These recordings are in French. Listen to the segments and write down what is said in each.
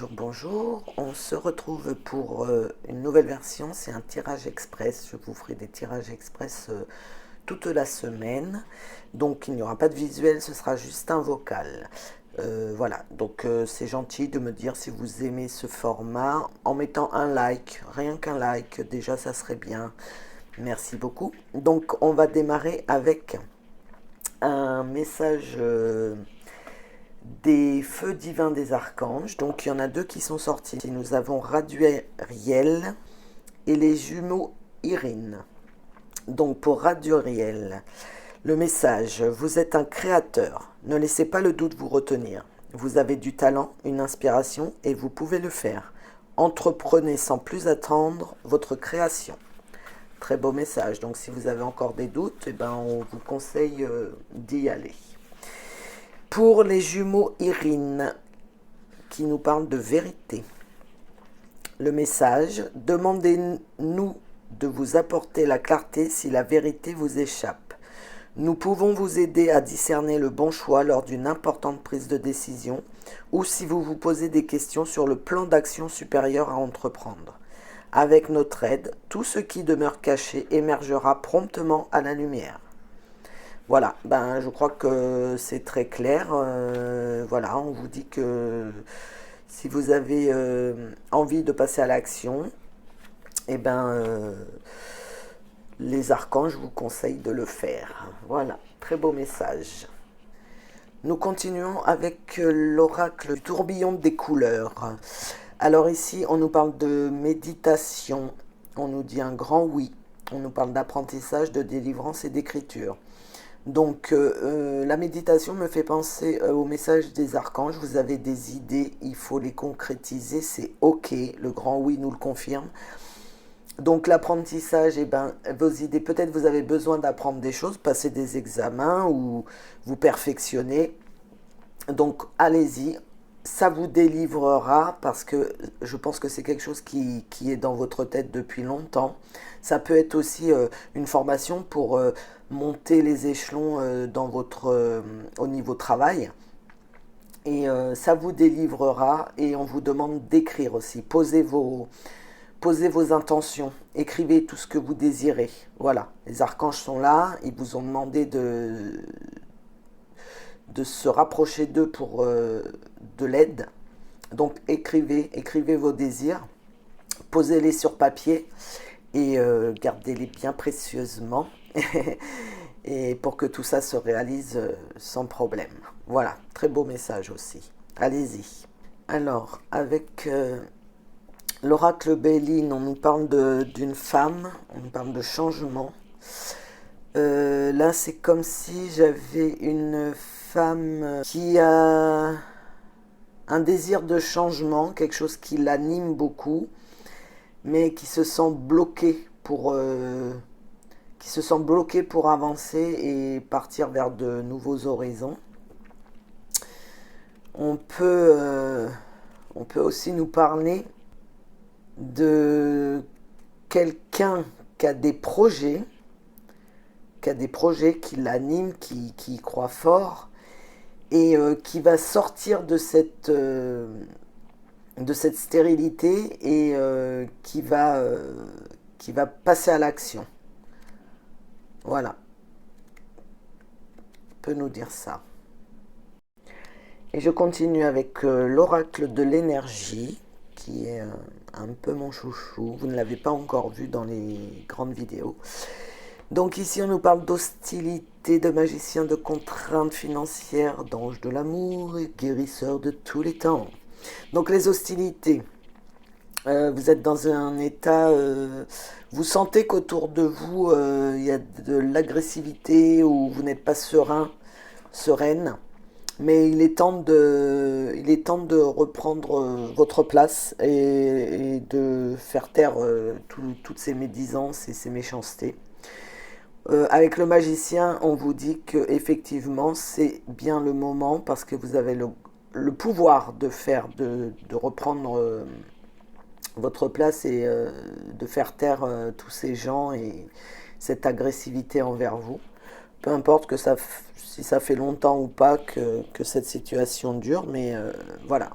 Bonjour, bonjour. On se retrouve pour une nouvelle version. C'est un tirage express. Je vous ferai des tirages express toute la semaine. Donc il n'y aura pas de visuel, ce sera juste un vocal. Voilà, donc c'est gentil de me dire si vous aimez ce format en mettant un like, rien qu'un like, déjà ça serait bien. Merci beaucoup. Donc on va démarrer avec un message des feux divins des archanges. Donc il y en a deux qui sont sortis. Nous avons Radueriel et les jumeaux Irine. Donc pour Radueriel, le message: vous êtes un créateur. Ne laissez pas le doute vous retenir. Vous avez du talent, une inspiration et vous pouvez le faire. Entreprenez sans plus attendre votre création. Très beau message. Donc si vous avez encore des doutes, eh ben, on vous conseille d'y aller. Pour les jumeaux Irine, qui nous parlent de vérité. Le message: demandez-nous de vous apporter la clarté si la vérité vous échappe. Nous pouvons vous aider à discerner le bon choix lors d'une importante prise de décision ou si vous vous posez des questions sur le plan d'action supérieur à entreprendre. Avec notre aide, tout ce qui demeure caché émergera promptement à la lumière. Voilà, ben, je crois que c'est très clair. Voilà, on vous dit que si vous avez envie de passer à l'action, eh ben, les archanges vous conseillent de le faire. Voilà, très beau message. Nous continuons avec l'oracle du tourbillon des couleurs. Alors ici, on nous parle de méditation, on nous dit un grand oui, on nous parle d'apprentissage, de délivrance et d'écriture. Donc la méditation me fait penser au message des archanges. Vous avez des idées, il faut les concrétiser, c'est ok, le grand oui nous le confirme. Donc l'apprentissage, eh ben, vos idées, peut-être vous avez besoin d'apprendre des choses, passer des examens ou vous perfectionner. Donc allez-y, ça vous délivrera parce que je pense que c'est quelque chose qui est dans votre tête depuis longtemps. Ça peut être aussi une formation pour monter les échelons au niveau travail. Et ça vous délivrera et on vous demande d'écrire aussi. Posez vos intentions, écrivez tout ce que vous désirez. Voilà, les archanges sont là, ils vous ont demandé de se rapprocher d'eux pour de l'aide. Donc écrivez vos désirs, posez-les sur papier et gardez-les bien précieusement et pour que tout ça se réalise sans problème. Voilà, très beau message aussi. Allez-y. Alors, avec l'oracle Béline, on nous parle d'une femme, on nous parle de changement. Là, c'est comme si j'avais une femme qui a un désir de changement, quelque chose qui l'anime beaucoup, mais qui se sent bloquée pour avancer et partir vers de nouveaux horizons. On peut aussi nous parler de quelqu'un qui a des projets, qui l'animent, qui y croit fort et qui va sortir de cette stérilité et qui va passer à l'action. Voilà, on peut nous dire ça. Et je continue avec l'oracle de l'énergie, qui est un peu mon chouchou. Vous ne l'avez pas encore vu dans les grandes vidéos. Donc ici, on nous parle d'hostilité, de magicien, de contraintes financières, d'ange de l'amour et guérisseur de tous les temps. Donc les hostilités, vous êtes dans un état, vous sentez qu'autour de vous, il y a de l'agressivité ou vous n'êtes pas sereine. Mais il est temps de reprendre votre place et de faire taire toutes ces médisances et ces méchancetés. Avec le magicien, on vous dit que effectivement c'est bien le moment parce que vous avez le pouvoir de reprendre votre place et de faire taire tous ces gens et cette agressivité envers vous. Peu importe si ça fait longtemps ou pas que cette situation dure, mais voilà.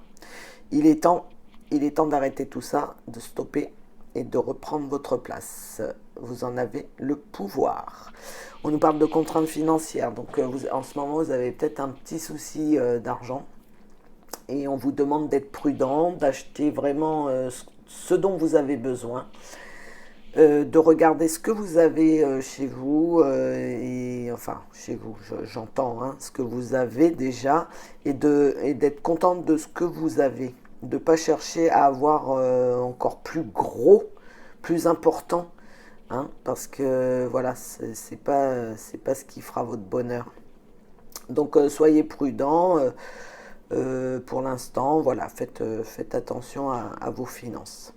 Il est temps il est temps d'arrêter tout ça, de stopper et de reprendre votre place. Vous en avez le pouvoir. On nous parle de contraintes financières, donc en ce moment vous avez peut-être un petit souci d'argent et on vous demande d'être prudent, d'acheter vraiment ce dont vous avez besoin, de regarder ce que vous avez chez vous, et enfin chez vous, j'entends hein, ce que vous avez déjà, et d'être contente de ce que vous avez, de ne pas chercher à avoir encore plus gros, plus important, hein, parce que voilà, c'est pas ce qui fera votre bonheur. Donc soyez prudents. Pour l'instant, voilà, faites attention à vos finances.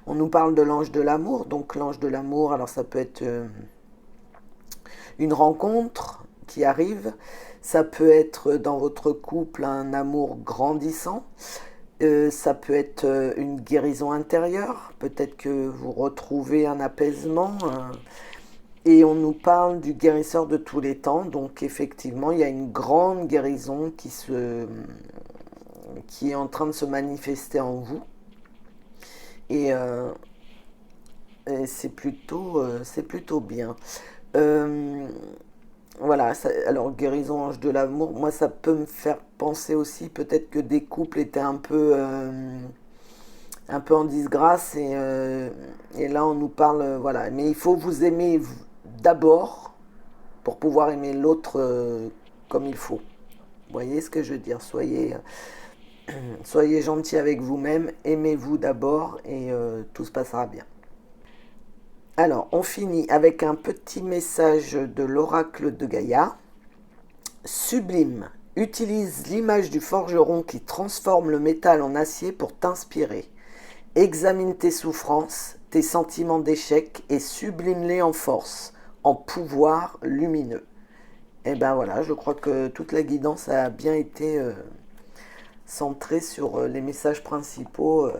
On nous parle de l'ange de l'amour. Donc l'ange de l'amour, alors ça peut être une rencontre qui arrive. Ça peut être dans votre couple un amour grandissant. Ça peut être une guérison intérieure. Peut-être que vous retrouvez un apaisement. Et on nous parle du guérisseur de tous les temps. Donc effectivement, il y a une grande guérison qui est en train de se manifester en vous. Et c'est plutôt bien. Voilà, alors guérison ange de l'amour, moi ça peut me faire penser aussi peut-être que des couples étaient un peu en disgrâce et là on nous parle, voilà, mais il faut vous aimer d'abord pour pouvoir aimer l'autre comme il faut. Vous voyez ce que je veux dire? Soyez gentil avec vous-même, aimez-vous d'abord et tout se passera bien. Alors, on finit avec un petit message de l'oracle de Gaïa. Sublime, utilise l'image du forgeron qui transforme le métal en acier pour t'inspirer. Examine tes souffrances, tes sentiments d'échec et sublime-les en force, en pouvoir lumineux. Et ben voilà, je crois que toute la guidance a bien été centrée sur les messages principaux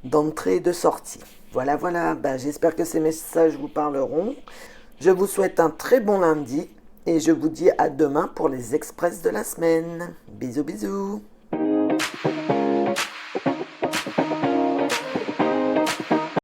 d'entrée et de sortie. Voilà, ben, j'espère que ces messages vous parleront. Je vous souhaite un très bon lundi et je vous dis à demain pour les express de la semaine. Bisous, bisous.